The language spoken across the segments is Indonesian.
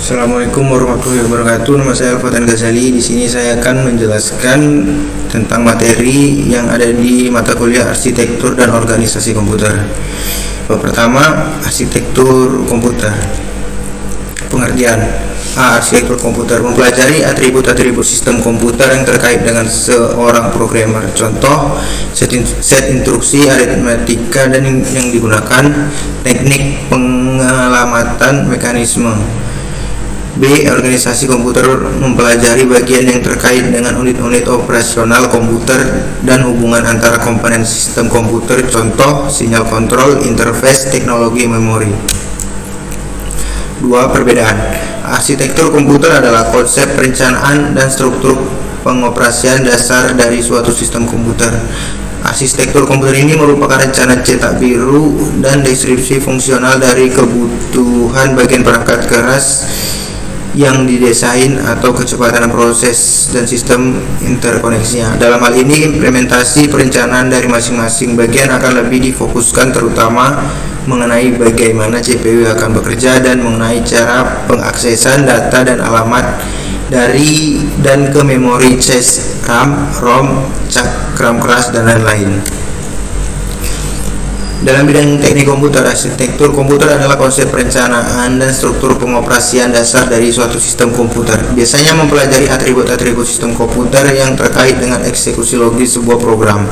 Assalamualaikum warahmatullahi wabarakatuh. Nama saya Alfatan Ghazali. Di sini saya akan menjelaskan tentang materi yang ada di mata kuliah Arsitektur dan Organisasi Komputer. Pertama, arsitektur komputer. Pengertian: arsitektur komputer mempelajari atribut-atribut sistem komputer yang terkait dengan seorang programmer. Contoh, set instruksi, aritmatika, dan yang digunakan, teknik pengelamatan, mekanisme. B. Organisasi komputer mempelajari bagian yang terkait dengan unit-unit operasional komputer dan hubungan antara komponen sistem komputer. Contoh, sinyal kontrol, interface, teknologi, memori. 2. Perbedaan: arsitektur komputer adalah konsep perencanaan dan struktur pengoperasian dasar dari suatu sistem komputer. Arsitektur komputer ini merupakan rencana cetak biru dan deskripsi fungsional dari kebutuhan bagian perangkat keras yang didesain atau kecepatan proses dan sistem interkoneksinya. Dalam hal ini, implementasi perencanaan dari masing-masing bagian akan lebih difokuskan terutama mengenai bagaimana CPU akan bekerja dan mengenai cara pengaksesan data dan alamat dari dan ke memori cache, RAM, ROM, cakram keras, dan lain-lain. Dalam bidang teknik komputer, arsitektur komputer adalah konsep perencanaan dan struktur pengoperasian dasar dari suatu sistem komputer. Biasanya mempelajari atribut-atribut sistem komputer yang terkait dengan eksekusi logis sebuah program.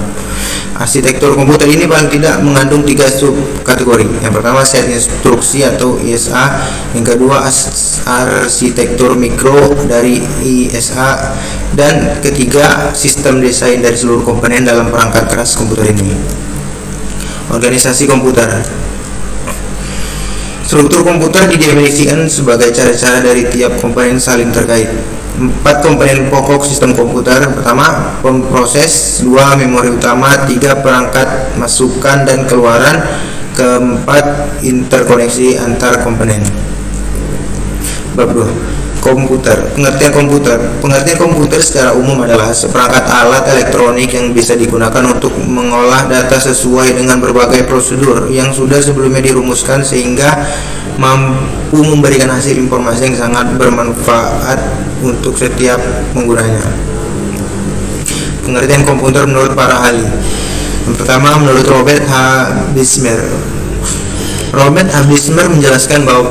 Arsitektur komputer ini paling tidak mengandung 3 subkategori. Yang pertama, set instruksi atau ISA. Yang kedua, arsitektur mikro dari ISA. Dan ketiga, sistem desain dari seluruh komponen dalam perangkat keras komputer ini. Organisasi komputer. Struktur komputer didefinisikan sebagai cara-cara dari tiap komponen saling terkait. 4 komponen pokok sistem komputer. Pertama, pemproses. 2, memori utama. 3, perangkat masukan dan keluaran. Keempat, interkoneksi antar komponen. Bab 2. Komputer. Pengertian komputer. Pengertian komputer secara umum adalah seperangkat alat elektronik yang bisa digunakan untuk mengolah data sesuai dengan berbagai prosedur yang sudah sebelumnya dirumuskan sehingga mampu memberikan hasil informasi yang sangat bermanfaat untuk setiap penggunanya. Pengertian komputer menurut para ahli. Yang pertama, menurut Robert H. Bismer. Robert H. Bismer menjelaskan bahwa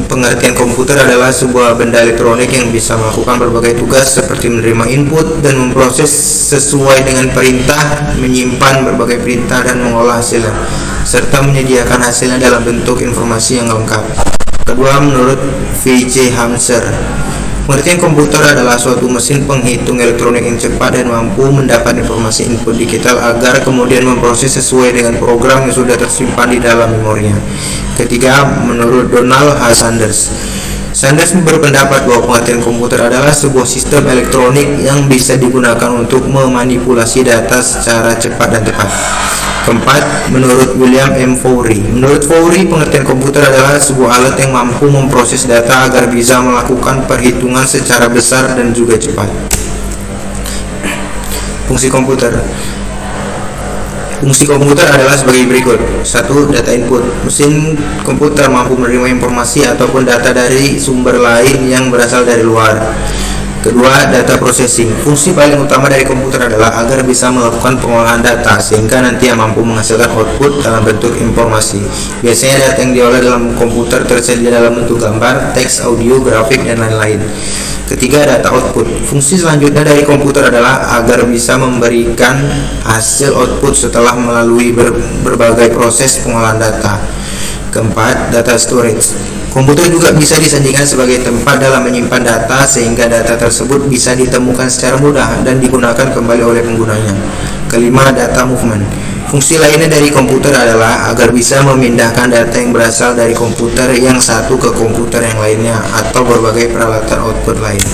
pengertian komputer adalah sebuah benda elektronik yang bisa melakukan berbagai tugas seperti menerima input dan memproses sesuai dengan perintah, menyimpan berbagai perintah dan mengolah hasilnya, serta menyediakan hasilnya dalam bentuk informasi yang lengkap. Kedua, menurut V.J. Hamser, pengertian komputer adalah suatu mesin penghitung elektronik yang cepat dan mampu mendapat informasi input digital agar kemudian memproses sesuai dengan program yang sudah tersimpan di dalam memorinya. Ketiga, menurut Donald H. Sanders. Sanders berpendapat bahwa pengertian komputer adalah sebuah sistem elektronik yang bisa digunakan untuk memanipulasi data secara cepat dan tepat. Keempat, menurut William M. Fowry. Menurut Fowry, pengertian komputer adalah sebuah alat yang mampu memproses data agar bisa melakukan perhitungan secara besar dan juga cepat. Fungsi komputer. Fungsi komputer adalah sebagai berikut. 1. Data input. Mesin komputer mampu menerima informasi ataupun data dari sumber lain yang berasal dari luar. Kedua, data processing. Fungsi paling utama dari komputer adalah agar bisa melakukan pengolahan data sehingga nanti mampu menghasilkan output dalam bentuk informasi. Biasanya data yang diolah dalam komputer tersedia dalam bentuk gambar, teks, audio, grafik, dan lain-lain. Ketiga, data output. Fungsi selanjutnya dari komputer adalah agar bisa memberikan hasil output setelah melalui berbagai proses pengolahan data. Keempat, data storage. Komputer juga bisa disajikan sebagai tempat dalam menyimpan data sehingga data tersebut bisa ditemukan secara mudah dan digunakan kembali oleh penggunanya. Kelima, data movement. Fungsi lainnya dari komputer adalah agar bisa memindahkan data yang berasal dari komputer yang satu ke komputer yang lainnya atau berbagai peralatan output lain.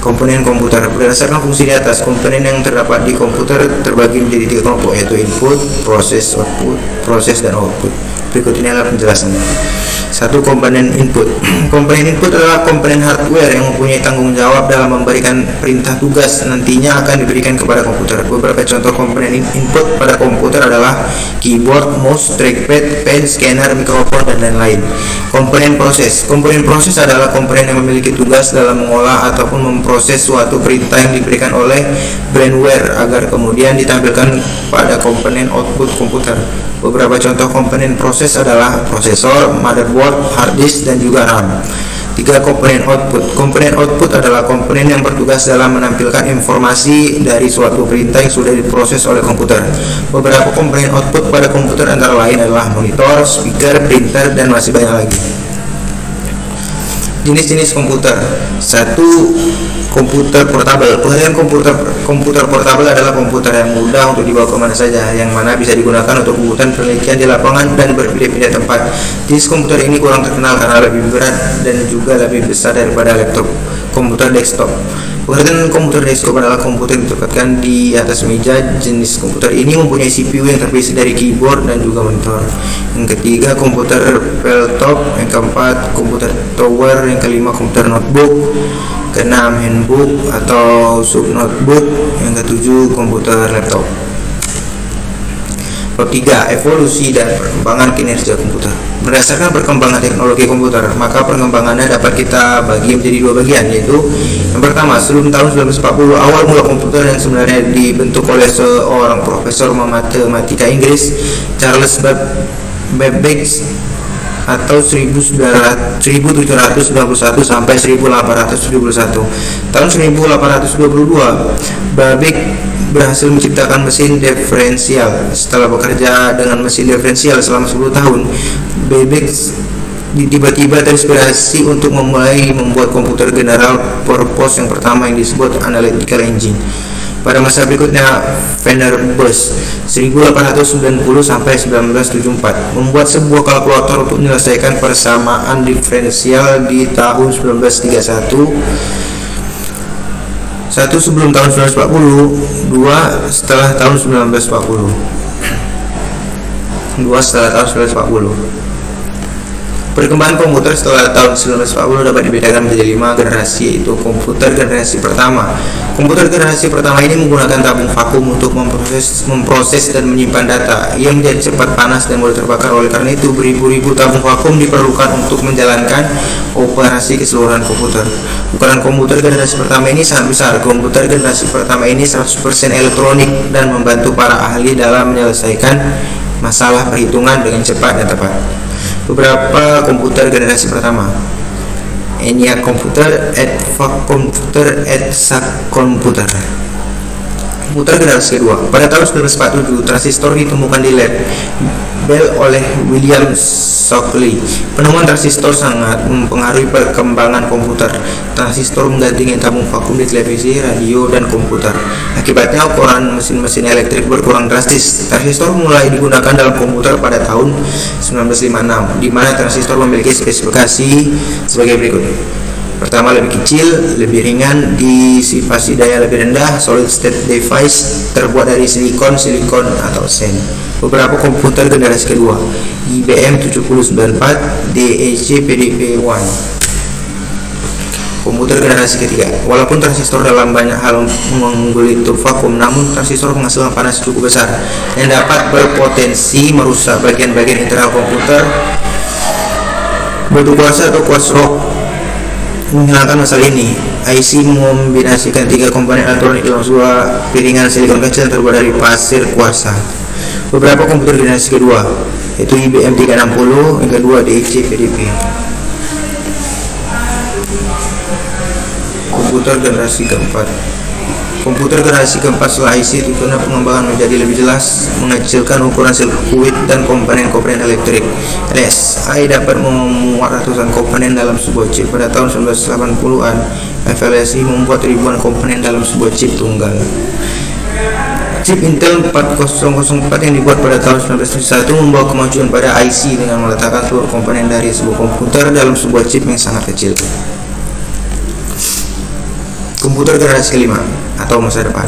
Komponen komputer berdasarkan fungsi di atas, komponen yang terdapat di komputer terbagi menjadi 3 kelompok, yaitu input, proses, output, proses dan output. Berikut ini adalah penjelasannya. 1. Komponen input. Komponen input adalah komponen hardware yang mempunyai tanggung jawab dalam memberikan perintah tugas nantinya akan diberikan kepada komputer. Beberapa contoh komponen input pada komputer adalah keyboard, mouse, trackpad, pen, scanner, mikrofon, dan lain-lain. Komponen proses. Komponen proses adalah komponen yang memiliki tugas dalam mengolah ataupun memproses suatu perintah yang diberikan oleh brainware agar kemudian ditampilkan pada komponen output komputer. Beberapa contoh komponen proses adalah prosesor, motherboard, hard disk, dan juga RAM. 3. Komponen output. Komponen output adalah komponen yang bertugas dalam menampilkan informasi dari suatu perintah yang sudah diproses oleh komputer. Beberapa komponen output pada komputer antara lain adalah monitor, speaker, printer, dan masih banyak lagi. Jenis-jenis komputer. 1. Komputer portabel. Pengertian komputer portabel adalah komputer yang mudah untuk dibawa kemana saja, yang mana bisa digunakan untuk kebutuhan penelitian di lapangan dan berpindah-pindah tempat. Jenis komputer ini kurang terkenal karena lebih berat dan juga lebih besar daripada laptop. Komputer desktop. Pengertian komputer desktop adalah komputer yang ditempatkan di atas meja. Jenis komputer ini mempunyai CPU yang terdiri dari keyboard dan juga monitor. Yang ketiga, komputer laptop. Yang keempat, komputer tower. Yang kelima, komputer notebook. Keenam, handbook atau sub notebook. Yang ketujuh, komputer laptop. Bab 3. Evolusi dan perkembangan kinerja komputer. Berdasarkan perkembangan teknologi komputer, maka perkembangannya dapat kita bagi menjadi 2 bagian, yaitu yang pertama, sebelum tahun 1940, awal mula komputer yang sebenarnya dibentuk oleh seorang profesor matematika Inggris, Charles Babbage, atau 1791 sampai 1871. Tahun 1822, Babbage berhasil menciptakan mesin diferensial. Setelah bekerja dengan mesin diferensial selama 10 tahun, Babbage tiba-tiba terinspirasi untuk membuat komputer general purpose yang pertama yang disebut analytical engine. Pada masa berikutnya, Vanderbilt 1890 sampai 1974 membuat sebuah kalkulator untuk menyelesaikan persamaan diferensial di tahun 1931. 1 sebelum tahun 1940, 2 setelah tahun 1940. 2 setelah tahun 1940. Perkembangan komputer setelah tahun 1940 dapat dibedakan menjadi 5 generasi, yaitu komputer generasi pertama. Komputer generasi pertama ini menggunakan tabung vakum untuk memproses dan menyimpan data. Ia menjadi cepat panas dan mudah terbakar. Oleh karena itu, beribu-ribu tabung vakum diperlukan untuk menjalankan operasi keseluruhan komputer. Ukuran komputer generasi pertama ini sangat besar. Komputer generasi pertama ini 100% elektronik dan membantu para ahli dalam menyelesaikan masalah perhitungan dengan cepat dan tepat. Beberapa komputer generasi pertama: ENIAC komputer, EDVAC komputer, EDSAC komputer. Komputer generasi kedua. Pada tahun 1947, transistor ditemukan di lab Bell oleh William Shockley. Penemuan transistor sangat mempengaruhi perkembangan komputer. Transistor menggantikan tabung vakum di televisi, radio, dan komputer. Akibatnya, ukuran mesin-mesin elektrik berkurang drastis. Transistor mulai digunakan dalam komputer pada tahun 1956, di mana transistor memiliki spesifikasi sebagai berikut. Pertama, lebih kecil, lebih ringan, disipasi daya lebih rendah, solid state device, terbuat dari silikon atau sen. Beberapa komputer generasi kedua: IBM 7094, DEC PDP-1. Komputer generasi ketiga. Walaupun transistor dalam banyak hal mengungguli tub vakum, namun transistor menghasilkan panas cukup besar yang dapat berpotensi merusak bagian-bagian internal komputer. Batu kuarsa atau quartz rock menghilangkan masalah ini. IC mengombinasikan 3 komponen elektronik dalam sebuah piringan silikon kecil yang terbuat dari pasir kuarsa. Beberapa komputer generasi kedua, yaitu IBM 360, yang kedua DEC PDP. Komputer generasi keempat. Komputer generasi keempat setelah IC tujuannya pengembangan menjadi lebih jelas, mengecilkan ukuran sirkuit dan komponen-komponen elektrik. RSI dapat memuat ratusan komponen dalam sebuah chip. Pada tahun 1980-an, FLSI membuat ribuan komponen dalam sebuah chip tunggal. Chip Intel 4004 yang dibuat pada tahun 1971 membawa kemajuan pada IC dengan meletakkan seluruh komponen dari sebuah komputer dalam sebuah chip yang sangat kecil. Komputer generasi kelima atau masa depan.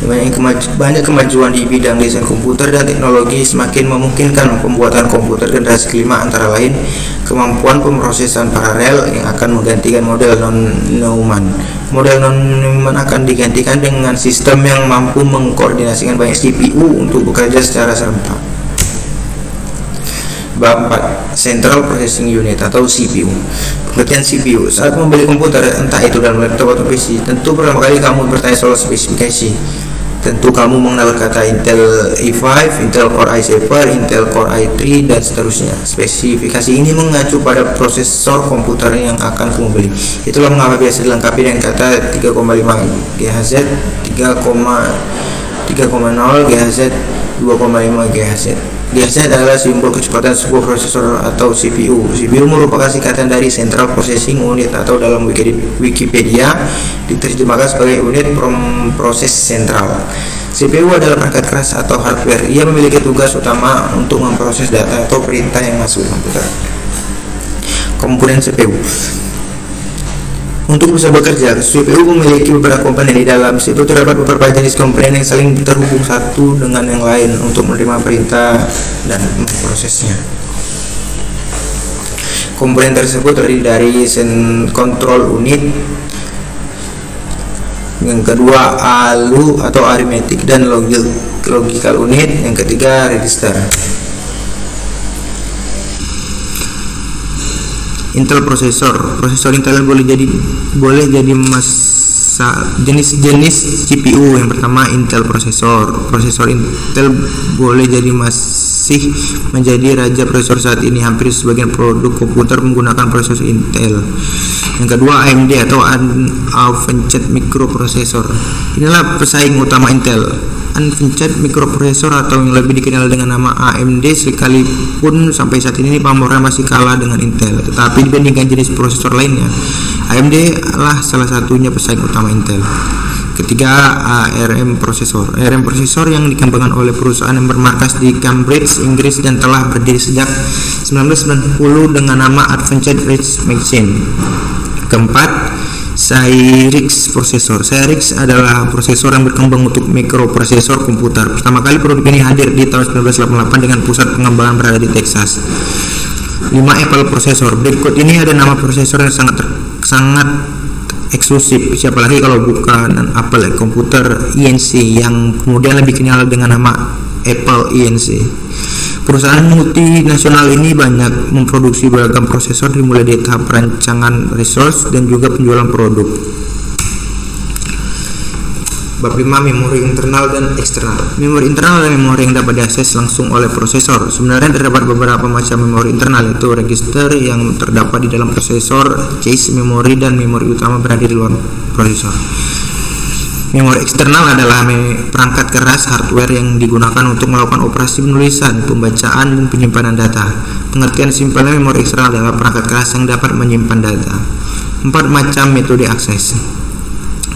Banyak kemajuan di bidang desain komputer dan teknologi semakin memungkinkan pembuatan komputer generasi kelima, antara lain kemampuan pemrosesan paralel yang akan menggantikan model non-Neumann. Model non-Neumann akan digantikan dengan sistem yang mampu mengkoordinasikan banyak CPU untuk bekerja secara serentak. Bab 4. Central Processing Unit atau CPU. Pengertian CPU. Saat membeli komputer, entah itu dalam laptop atau PC, tentu pertama kali kamu bertanya soal spesifikasi. Tentu kamu mengenal kata Intel i5, Intel Core i7, Intel Core i3, dan seterusnya. Spesifikasi ini mengacu pada prosesor komputer yang akan kamu beli. Itulah mengapa biasa dilengkapi dengan kata 3,5 GHz, 3,0 GHz, 2,5 GHz. GHz adalah simbol kecepatan sebuah prosesor atau CPU. CPU merupakan singkatan dari Central Processing Unit atau dalam Wikipedia diterjemahkan sebagai unit proses sentral. CPU adalah perangkat keras atau hardware. Ia memiliki tugas utama untuk memproses data atau perintah yang masuk ke komputer. Komponen CPU. Untuk bisa bekerja, CPU memiliki beberapa komponen. Di dalam CPU terdapat beberapa jenis komponen yang saling terhubung satu dengan yang lain untuk menerima perintah dan memprosesnya. Komponen tersebut terdiri dari control unit, yang kedua ALU atau arithmetic dan logical unit, yang ketiga register. Intel prosesor Intel boleh jadi jenis CPU. Yang pertama Intel prosesor Intel boleh jadi masih menjadi raja prosesor saat ini. Hampir sebagian produk komputer menggunakan prosesor Intel. Yang kedua AMD atau Advanced Microprocessor. Inilah pesaing utama Intel. Advanced Microprocessor atau yang lebih dikenal dengan nama AMD, sekalipun sampai saat ini pamornya masih kalah dengan Intel, tetapi dibandingkan jenis prosesor lainnya, AMD adalah salah satunya pesaing utama Intel. Ketiga, ARM prosesor yang dikembangkan oleh perusahaan yang bermarkas di Cambridge, Inggris dan telah berdiri sejak 1990 dengan nama Advanced Research Machine. Keempat, Cyrix prosesor. Cyrix adalah prosesor yang berkembang untuk mikroprosesor komputer. Pertama kali produk ini hadir di tahun 1988 dengan pusat pengembangan berada di Texas. 5. Apple prosesor. Berikut ini ada nama prosesor yang sangat eksklusif. Siapa lagi kalau bukan Apple komputer INC yang kemudian lebih dikenal dengan nama Apple INC. Perusahaan multinasional ini banyak memproduksi beragam prosesor dimulai dari tahap perancangan resource dan juga penjualan produk. Bab 5. Memori internal dan eksternal. Memori internal adalah memori yang dapat diakses langsung oleh prosesor. Sebenarnya terdapat beberapa macam memori internal, yaitu register yang terdapat di dalam prosesor, cache memori, dan memori utama berada di luar prosesor. Memori eksternal adalah perangkat keras hardware yang digunakan untuk melakukan operasi penulisan, pembacaan, dan penyimpanan data. Pengertian simpelnya memori eksternal adalah perangkat keras yang dapat menyimpan data. 4. Macam metode akses.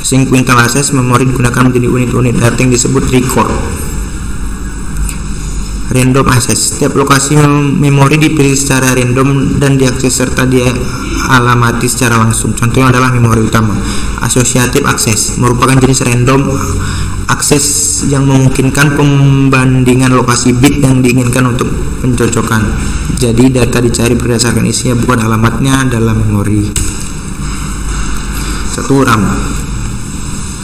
Sequential access memori digunakan menjadi unit-unit data yang disebut record. Random access. Setiap lokasi memori dipilih secara random dan diakses serta dialamati secara langsung. Contohnya adalah memori utama. Associative access merupakan jenis random access yang memungkinkan pembandingan lokasi bit yang diinginkan untuk pencocokan. Jadi data dicari berdasarkan isinya bukan alamatnya dalam memori. 1.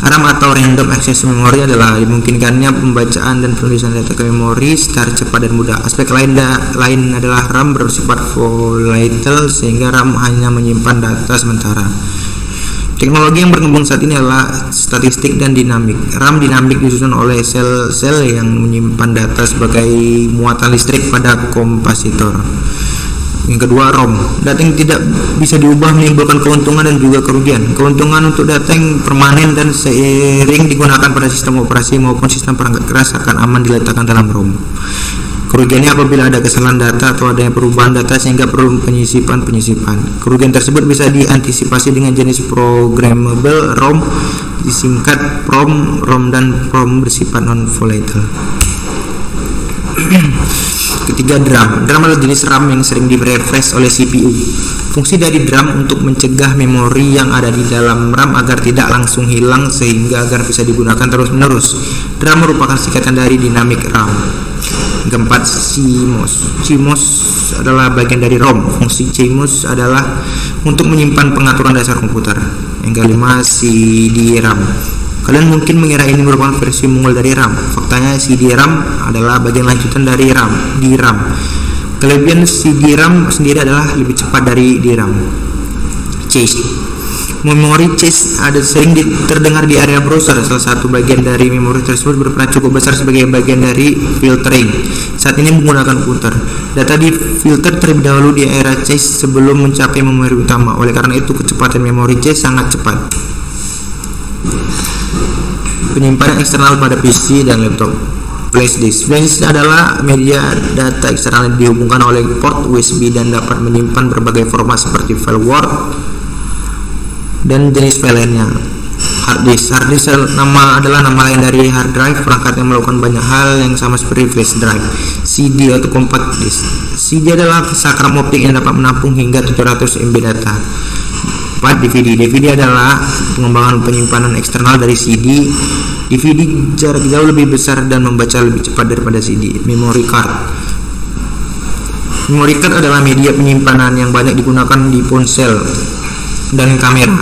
RAM atau Random Access Memory adalah dimungkinkannya pembacaan dan penulisan data ke memori secara cepat dan mudah. Aspek lain adalah RAM bersifat volatile sehingga RAM hanya menyimpan data sementara. Teknologi yang berkembang saat ini adalah statistik dan dinamik. RAM dinamik disusun oleh sel-sel yang menyimpan data sebagai muatan listrik pada kapasitor. Yang kedua, ROM. Data yang tidak bisa diubah menimbulkan keuntungan dan juga kerugian. Keuntungan untuk data yang permanen dan seiring digunakan pada sistem operasi maupun sistem perangkat keras akan aman diletakkan dalam ROM. Kerugiannya apabila ada kesalahan data atau adanya perubahan data sehingga perlu penyisipan. Kerugian tersebut bisa diantisipasi dengan jenis programmable ROM, disingkat PROM, ROM dan PROM bersifat non-volatile. Ketiga, DRAM. DRAM adalah jenis RAM yang sering di-refresh oleh CPU. Fungsi dari DRAM untuk mencegah memori yang ada di dalam RAM agar tidak langsung hilang sehingga agar bisa digunakan terus-menerus. DRAM merupakan singkatan dari Dynamic RAM. Keempat, CMOS. CMOS adalah bagian dari ROM. Fungsi CMOS adalah untuk menyimpan pengaturan dasar komputer. Yang kelima, CD-RAM. Kalian mungkin mengira ini merupakan versi mungil dari RAM. Faktanya CD-RAM adalah bagian lanjutan dari RAM, DRAM. Kelebihan CD-RAM sendiri adalah lebih cepat dari DRAM. Cache. Memori cache ada sering terdengar di area browser. Salah satu bagian dari memori tersebut berperan cukup besar sebagai bagian dari filtering. Saat ini menggunakan komputer, data di filter terlebih dahulu di area cache sebelum mencapai memori utama. Oleh karena itu, kecepatan memori cache sangat cepat. Penyimpanan eksternal pada PC dan laptop. Flash disk. Flash disk adalah media data eksternal yang dihubungkan oleh port USB dan dapat menyimpan berbagai format seperti file Word dan jenis file lainnya. Hard disk. Hard disk adalah nama lain dari hard drive, perangkat yang melakukan banyak hal yang sama seperti flash drive. CD atau compact disk. CD adalah sakram optik yang dapat menampung hingga 700 MB data. 4. DVD adalah pengembangan penyimpanan eksternal dari CD. DVD jarak jauh lebih besar dan membaca lebih cepat daripada CD. Memory card. Memory card adalah media penyimpanan yang banyak digunakan di ponsel dan kamera.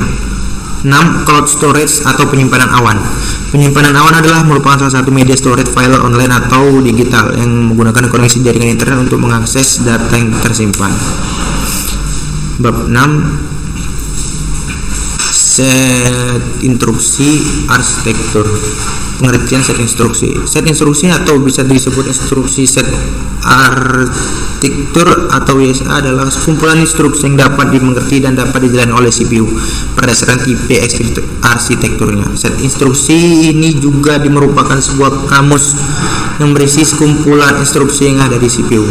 6. Cloud storage atau penyimpanan awan. Penyimpanan awan adalah merupakan salah satu media storage file online atau digital yang menggunakan koneksi jaringan internet untuk mengakses data yang tersimpan. Bab 6. Set instruksi arsitektur. Pengertian set instruksi. Set instruksi atau bisa disebut instruksi set arsitektur atau ISA adalah kumpulan instruksi yang dapat dimengerti dan dapat dijalankan oleh CPU berdasarkan tipe arsitekturnya. Set instruksi ini juga merupakan sebuah kamus yang berisi sekumpulan instruksi yang ada di CPU.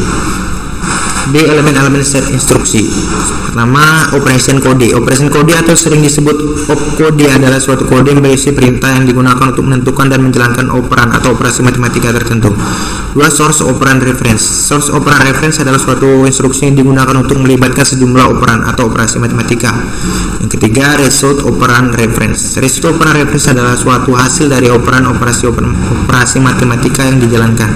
B. Elemen-elemen set instruksi. Pertama, operation kode. Operation kode atau sering disebut opkode adalah suatu kode yang berisi perintah yang digunakan untuk menentukan dan menjalankan operan atau operasi matematika tertentu. 2. Source operan reference. Source operan reference adalah suatu instruksi yang digunakan untuk melibatkan sejumlah operan atau operasi matematika. Yang ketiga, result operan reference. Result operan reference adalah suatu hasil dari operasi matematika yang dijalankan.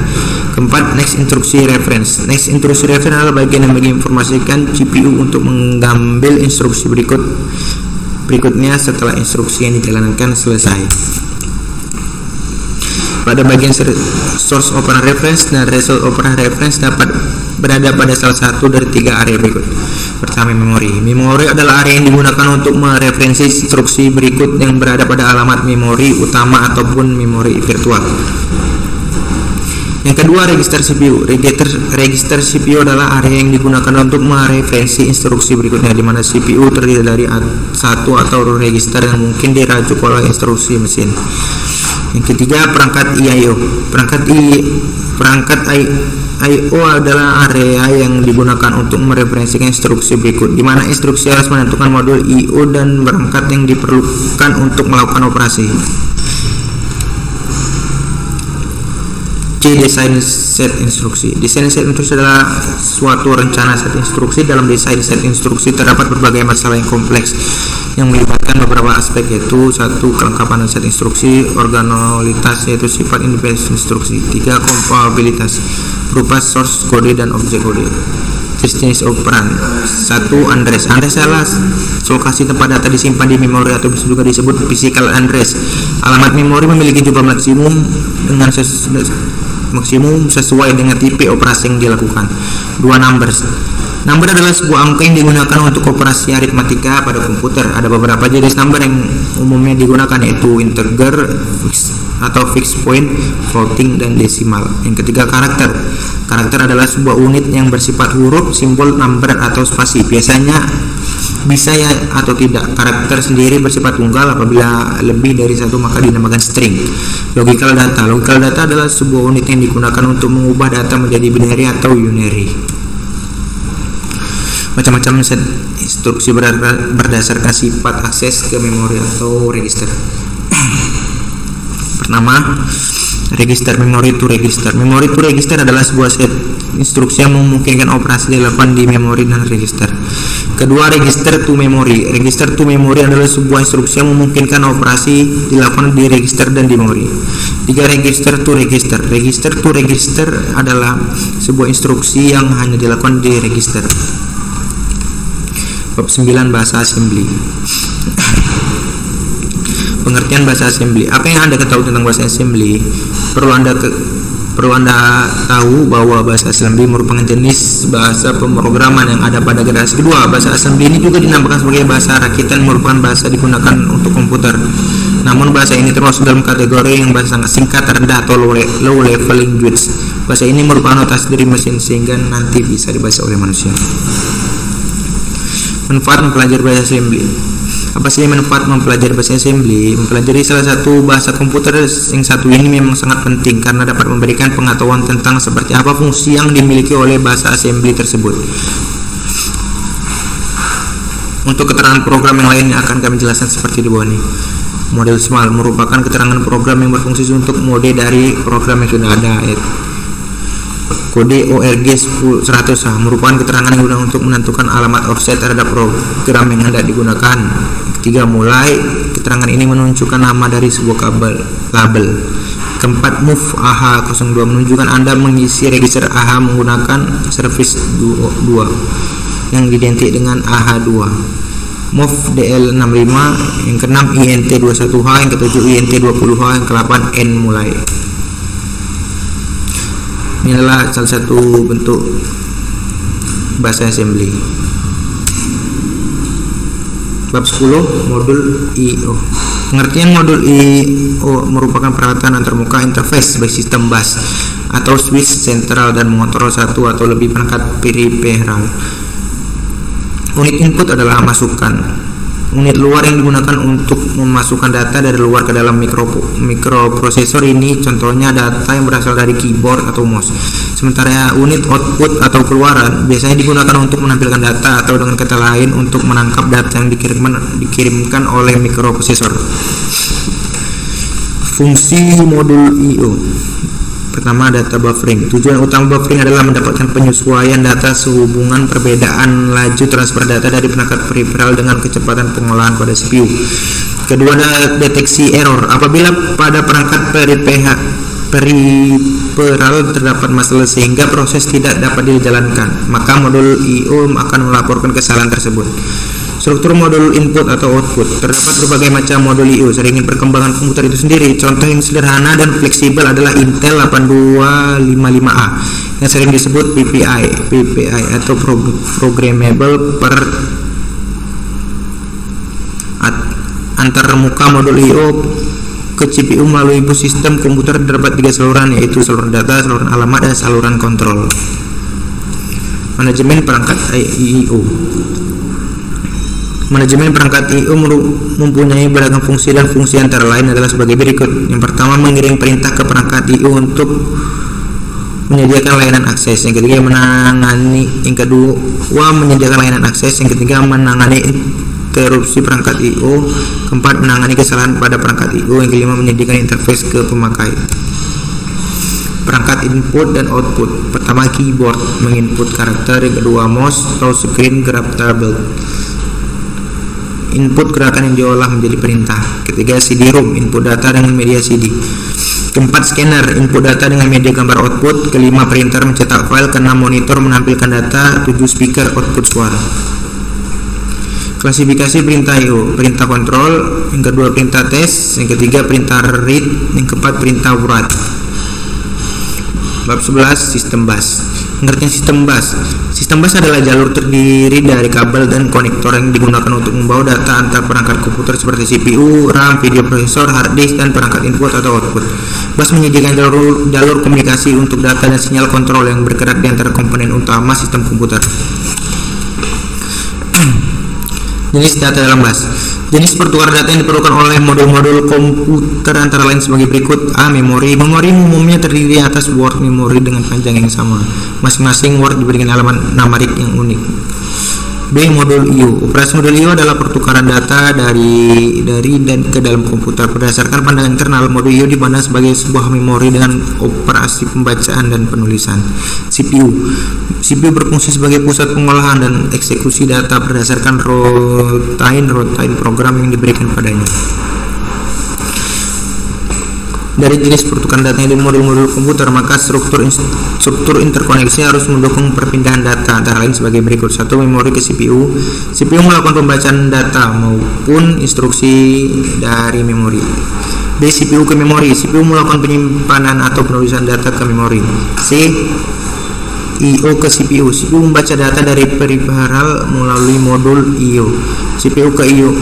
Keempat, next instruksi reference. Next instruksi reference adalah bagian yang menginformasikan CPU untuk mengambil instruksi berikutnya setelah instruksi yang dijalankan selesai. Pada bagian source operan reference dan result operan reference dapat berada pada salah satu dari tiga area berikut. Pertama, memori. Memori adalah area yang digunakan untuk mereferensi instruksi berikut yang berada pada alamat memori utama ataupun memori virtual. Yang kedua, register CPU. Register CPU adalah area yang digunakan untuk mereferensi instruksi berikutnya, di mana CPU terdiri dari satu atau register yang mungkin dirajuk oleh instruksi mesin. Yang ketiga, perangkat I/O. Perangkat I/O adalah area yang digunakan untuk mereferensikan instruksi berikut, di mana instruksi harus menentukan modul I/O dan perangkat yang diperlukan untuk melakukan operasi. C. Desain set instruksi. Desain set instruksi adalah suatu rencana set instruksi. Dalam desain set instruksi terdapat berbagai masalah yang kompleks yang melibatkan beberapa aspek, yaitu 1. Kelengkapan set instruksi, organolitas yaitu sifat independen instruksi. 3. Kompatibilitas berupa source kode dan objek kode. Jenis operan. 1. Address. Address adalah lokasi tempat data disimpan di memori atau juga disebut physical address. Alamat memori memiliki jumlah maksimum sesuai dengan tipe operasi yang dilakukan. 2. Numbers. Number adalah sebuah angka yang digunakan untuk operasi aritmatika pada komputer. Ada beberapa jenis number yang umumnya digunakan, yaitu integer, fixed point, floating, dan desimal. Yang ketiga, karakter. Karakter adalah sebuah unit yang bersifat huruf, simbol, number, atau spasi. Biasanya bisa ya atau tidak. Karakter sendiri bersifat tunggal. Apabila lebih dari satu maka dinamakan string. Logical data. Logical data adalah sebuah unit yang digunakan untuk mengubah data menjadi binary atau unary. Macam-macam set instruksi berdasarkan sifat akses ke memori atau register. Pertama, register. Memory to register. Memory to register adalah sebuah set instruksi yang memungkinkan operasi dilakukan di memori dan register. Kedua, register to memory. Register to memory adalah sebuah instruksi yang memungkinkan operasi dilakukan di register dan di memori. Tiga, register to register. Register to register adalah sebuah instruksi yang hanya dilakukan di register. Bab 9, bahasa assembly. Pengertian bahasa assembly. Apa yang Anda ketahui tentang bahasa assembly? Perlu Anda tahu bahwa bahasa assembly merupakan jenis bahasa pemrograman yang ada pada generasi kedua. Bahasa assembly ini juga dinamakan sebagai bahasa rakitan, merupakan bahasa digunakan untuk komputer. Namun bahasa ini termasuk dalam kategori yang bahasa sangat singkat, rendah atau low level language. Bahasa ini merupakan notasi dari mesin sehingga nanti bisa dibaca oleh manusia. Manfaat mempelajari bahasa assembly. Apa sih manfaat mempelajari bahasa assembly? Mempelajari salah satu bahasa komputer yang satu ini memang sangat penting karena dapat memberikan pengetahuan tentang seperti apa fungsi yang dimiliki oleh bahasa assembly tersebut. Untuk keterangan program yang lain akan kami jelaskan seperti di bawah ini. Model SMAL merupakan keterangan program yang berfungsi untuk mode dari program yang sudah ada. Kode ORG 100 merupakan keterangan yang digunakan untuk menentukan alamat offset terhadap program yang hendak digunakan. Ketiga, mulai keterangan ini menunjukkan nama dari sebuah label. Keempat, move AH02 menunjukkan Anda mengisi register AH menggunakan service 2 yang identik dengan AH2. Move DL65, yang keenam INT21H, yang ketujuh INT20H, yang ke-8 N mulai. Inilah salah satu bentuk bahasa assembly. Bab 10, modul I/O. Pengertian modul I/O merupakan peralatan antarmuka interface bagi sistem bus atau switch sentral dan mengontrol satu atau lebih perangkat periferal. Unit input adalah masukan. Unit luar yang digunakan untuk memasukkan data dari luar ke dalam mikroprosesor ini contohnya data yang berasal dari keyboard atau mouse. Sementara unit output atau keluaran biasanya digunakan untuk menampilkan data atau dengan kata lain untuk menangkap data yang dikirimkan oleh mikroprosesor. Fungsi modul I/O. Pertama, data buffering. Tujuan utama buffering adalah mendapatkan penyesuaian data sehubungan perbedaan laju transfer data dari perangkat periferal dengan kecepatan pengolahan pada CPU. Kedua, deteksi error. Apabila pada perangkat periferal terdapat masalah sehingga proses tidak dapat dijalankan, maka modul I/O akan melaporkan kesalahan tersebut. Struktur modul input atau output. Terdapat berbagai macam modul I/O seiring perkembangan komputer itu sendiri. Contoh yang sederhana dan fleksibel adalah Intel 8255A yang sering disebut PPI atau Programmable per antarmuka modul I/O ke CPU melalui bus sistem komputer terdapat tiga saluran, yaitu saluran data, saluran alamat, dan saluran kontrol. Manajemen perangkat I/O. Manajemen perangkat I/O mempunyai beragam fungsi dan fungsi antara lain adalah sebagai berikut. Yang pertama, mengirim perintah ke perangkat I/O untuk menyediakan layanan akses. Yang ketiga, menyediakan layanan akses. Yang ketiga, menangani interupsi perangkat I/O. Keempat, menangani kesalahan pada perangkat I/O. Yang kelima, menyediakan interface ke pemakai. Perangkat input dan output. Pertama, keyboard menginput karakter. Yang kedua, mouse atau screen grab tablet, input gerakan yang diolah menjadi perintah. Ketiga, CD-ROM, input data dengan media CD. Keempat, scanner, input data dengan media gambar output. Kelima, printer mencetak file. Keenam, monitor menampilkan data. 7, speaker output suara. Klasifikasi perintah I/O. Perintah kontrol. Yang kedua, perintah test. Yang ketiga, perintah read. Yang keempat, perintah write. Bab 11, sistem bus. Pengertian sistem bus. Sistem bus adalah jalur terdiri dari kabel dan konektor yang digunakan untuk membawa data antar perangkat komputer seperti CPU, RAM, video prosesor, hard disk, dan perangkat input atau output. Bus menyediakan jalur komunikasi untuk data dan sinyal kontrol yang bergerak di antara komponen utama sistem komputer. Jenis data dalam bus. Jenis pertukaran data yang diperlukan oleh modul-modul komputer antara lain sebagai berikut. A. Memori. Memori umumnya terdiri atas word memory dengan panjang yang sama. Masing-masing word diberikan elemen numerik yang unik. B. Modul I/O. Operasi modul I/O adalah pertukaran data dari dan ke dalam komputer. Berdasarkan pandangan internal, modul I/O dipandang sebagai sebuah memori dengan operasi pembacaan dan penulisan. CPU berfungsi sebagai pusat pengolahan dan eksekusi data berdasarkan routine program yang diberikan padanya. Dari jenis pertukaran data di modul-modul komputer, maka struktur interkoneksi harus mendukung perpindahan data, antara lain sebagai berikut. 1. Memori ke CPU. CPU melakukan pembacaan data maupun instruksi dari memori. B. CPU ke memori. CPU melakukan penyimpanan atau penulisan data ke memori. C. I/O ke CPU. CPU membaca data dari peripheral melalui modul I/O. CPU ke I/O.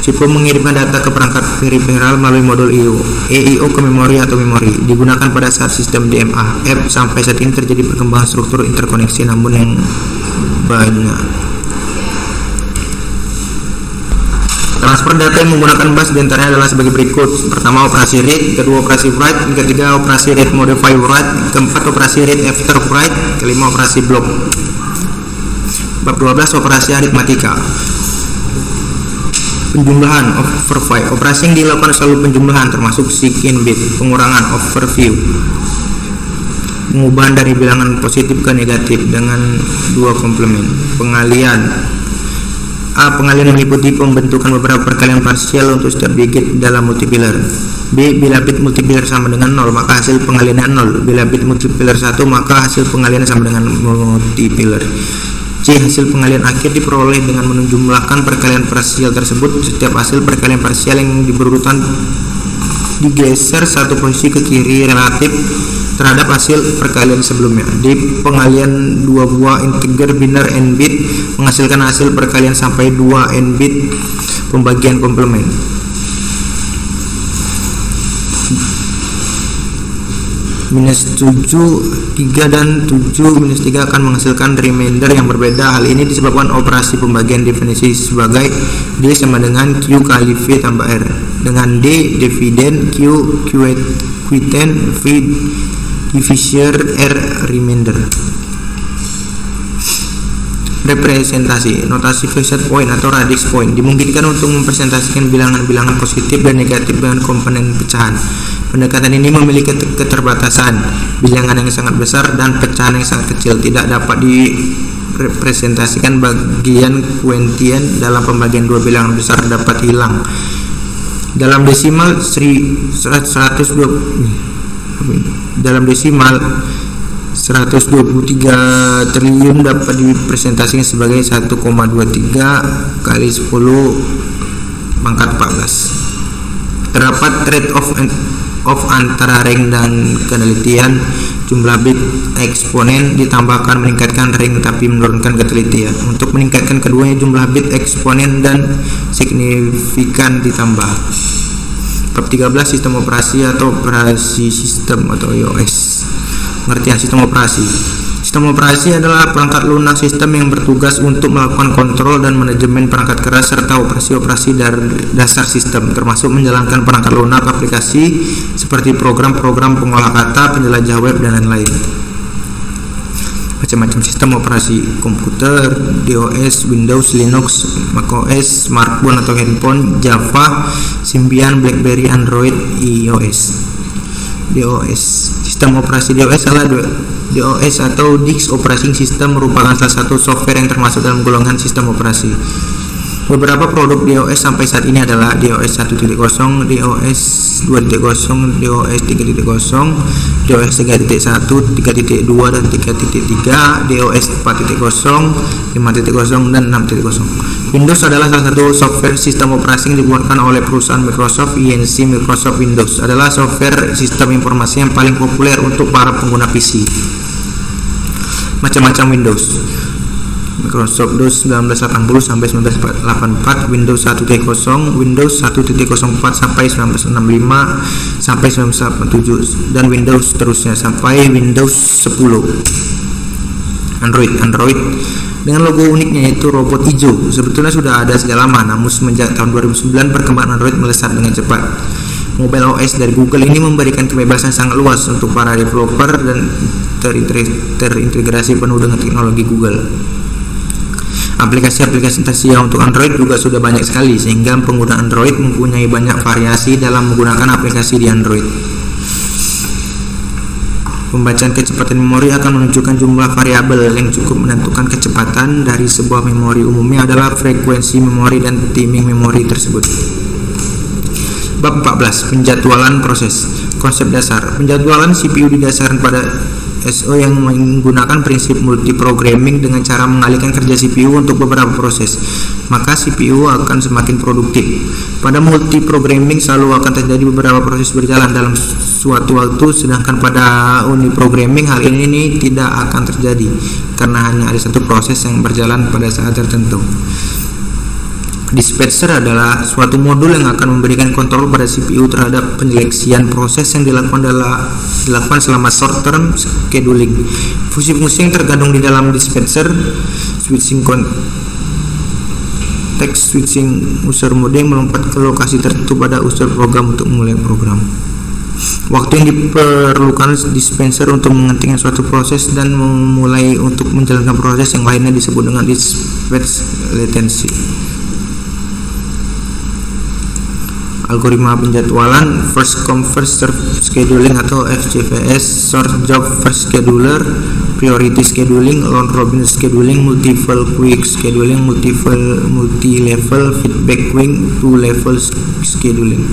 CPU mengirimkan data ke perangkat peripheral melalui modul I/O. I/O ke memori atau memori digunakan pada saat sistem DMA. F. Sampai saat ini terjadi perkembangan struktur interkoneksi namun yang banyak. Transfer data yang menggunakan bus diantaranya adalah sebagai berikut. Pertama, operasi read. Kedua, operasi write. Ketiga, operasi read modify write. Keempat, operasi read after write. Kelima, operasi block. Bab 12, operasi aritmatika. Penjumlahan overflow. Operasi yang dilakukan selalu penjumlahan termasuk seek in bit. Pengurangan overview. Pengubahan dari bilangan positif ke negatif dengan dua komplement. Pengalian. A. Pengalian meliputi pembentukan beberapa perkalian parsial untuk setiap digit dalam multiplier. B. Bila bit multiplier sama dengan 0, maka hasil pengaliannya 0. Bila bit multiplier 1, maka hasil pengaliannya sama dengan multiplier. C. Hasil pengalian akhir diperoleh dengan menjumlahkan perkalian parsial tersebut. Setiap hasil perkalian parsial yang berurutan digeser satu posisi ke kiri relatif terhadap hasil perkalian sebelumnya. D. Pengalian dua buah integer biner n bit menghasilkan hasil perkalian sampai 2 n bit pembagian komplement. Minus 7, 3 dan 7 minus 3 akan menghasilkan remainder yang berbeda. Hal ini disebabkan operasi pembagian definisi sebagai D sama dengan Q kali V tambah R, dengan D dividen, Q quotient, V divisor, R remainder. Representasi. Notasi fixed point atau radix point dimungkinkan untuk mempresentasikan bilangan-bilangan positif dan negatif dengan komponen pecahan. Pendekatan ini memiliki keterbatasan. Bilangan yang sangat besar dan pecahan yang sangat kecil tidak dapat direpresentasikan. Bagian kuentien dalam pembagian dua bilangan besar dapat hilang. Dalam desimal 123 triliun dapat dipresentasikan sebagai 1,23 kali 10 pangkat 14. Terdapat trade-off antara rank dan ketelitian. Jumlah bit eksponen ditambahkan meningkatkan rank tapi menurunkan ketelitian. Untuk meningkatkan keduanya, jumlah bit eksponen dan signifikan ditambah. Bab 13, sistem operasi atau operasi sistem atau IOS. Pengertian sistem operasi. Sistem operasi adalah perangkat lunak sistem yang bertugas untuk melakukan kontrol dan manajemen perangkat keras serta operasi-operasi dasar sistem, termasuk menjalankan perangkat lunak aplikasi seperti program-program pengolah kata, penjelajah web, dan lain-lain. Macam-macam sistem operasi komputer: DOS, Windows, Linux, macOS, smartphone atau handphone, Java, Symbian, BlackBerry, Android, iOS. DOS. Sistem operasi DOS adalah DOS atau Disk Operating System, merupakan salah satu software yang termasuk dalam golongan sistem operasi. Beberapa produk DOS sampai saat ini adalah DOS 1.0, DOS 2.0, DOS 3.0, DOS 3.1, 3.2 dan 3.3, DOS 4.0, 5.0 dan 6.0. Windows adalah salah satu software sistem operasi yang dikeluarkan oleh perusahaan Microsoft. INC Microsoft Windows adalah software sistem informasi yang paling populer untuk para pengguna PC. Macam-macam Windows: Microsoft DOS 1980 sampai 1984, Windows 1.0, Windows 1.04 sampai 1965 sampai 1987, dan Windows seterusnya sampai Windows 10. Android dengan logo uniknya yaitu robot hijau sebetulnya sudah ada sejak lama, namun semenjak tahun 2009 perkembangan Android melesat dengan cepat. Mobile OS dari Google ini memberikan kebebasan sangat luas untuk para developer dan terintegrasi penuh dengan teknologi Google. Aplikasi-aplikasi tersedia untuk Android juga sudah banyak sekali, sehingga pengguna Android mempunyai banyak variasi dalam menggunakan aplikasi di Android. Pembacaan kecepatan memori akan menunjukkan jumlah variabel yang cukup menentukan kecepatan dari sebuah memori. Umumnya adalah frekuensi memori dan timing memori tersebut. Bab 14. Penjadwalan proses. Konsep dasar. Penjadwalan CPU didasarkan pada SO yang menggunakan prinsip multiprogramming dengan cara mengalihkan kerja CPU untuk beberapa proses, maka CPU akan semakin produktif. Pada multiprogramming selalu akan terjadi beberapa proses berjalan dalam suatu waktu, sedangkan pada uniprogramming hal ini tidak akan terjadi karena hanya ada satu proses yang berjalan pada saat tertentu. Dispatcher adalah suatu modul yang akan memberikan kontrol pada CPU terhadap penyeleksian proses yang dilakukan selama short term scheduling. Fungsi-fungsi yang terkandung di dalam dispatcher: switching context switching, user mode yang melompat ke lokasi tertentu pada user program untuk memulai program. Waktu yang diperlukan dispenser untuk menghentikan suatu proses dan memulai untuk menjalankan proses yang lainnya disebut dengan dispatch latency. Algoritma penjadwalan: first come first serve scheduling atau FCFS, short job first scheduler, priority scheduling, round robin scheduling, multiple quick scheduling, multi-level feedback queuing, two level scheduling.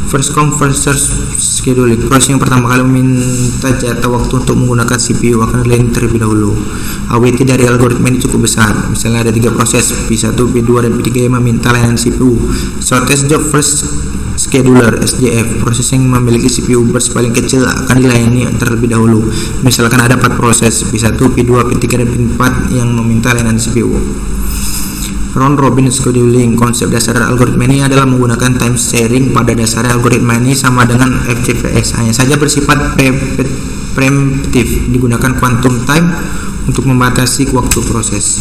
First come first serve scheduling: proses yang pertama kali meminta jatah waktu untuk menggunakan CPU akan dilayani terlebih dahulu. AWT dari algoritma ini cukup besar. Misalnya ada 3 proses, P1, P2, dan P3 yang meminta layanan CPU. Shortest job first scheduler (SJF), proses yang memiliki CPU burst paling kecil akan dilayani terlebih dahulu. Misalkan ada 4 proses, P1, P2, P3, dan P4 yang meminta layanan CPU. Round robin scheduling: konsep dasar algoritma ini adalah menggunakan time sharing. Pada dasarnya algoritma ini sama dengan FCFS, hanya saja bersifat preemptif, digunakan quantum time untuk membatasi waktu proses.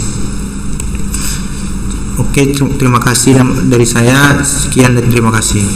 Oke, terima kasih dari saya. Sekian dan terima kasih.